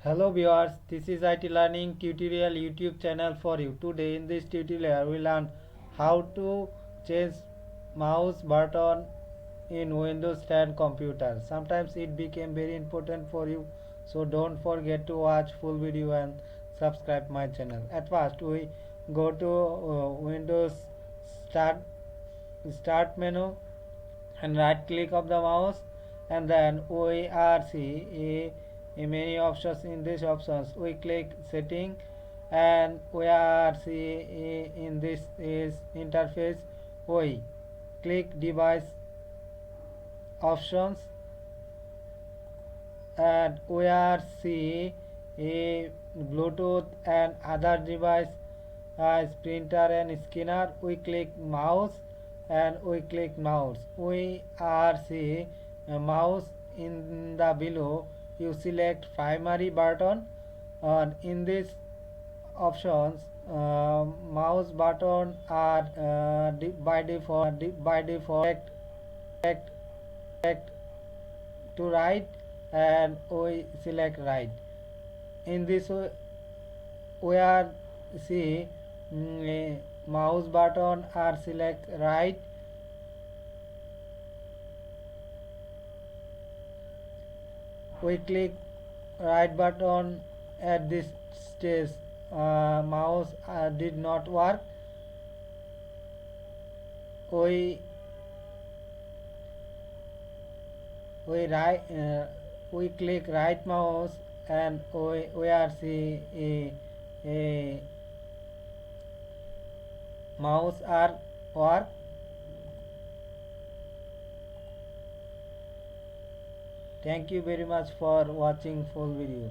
Hello viewers, this is IT Learning tutorial YouTube channel for you. Today in this tutorial we learn how to change mouse button in Windows 10 computer. Sometimes it became very important for you, so don't forget to watch full video and subscribe my channel. At first we go to Windows start start menu and right click of the mouse, and then we are see many options. In these options we click setting, and we are see in this is interface we click device options, and we are see a Bluetooth and other device as printer and scanner. We click mouse, and we click mouse. We are see a mouse. In the below you select primary button, and in this options mouse button are by default select to right, and we select right. In this way we are see mouse button are select right. We click right button. At this stage mouse did not work. we we click right mouse, and we are see a mouse are work. Thank you very much for watching full video.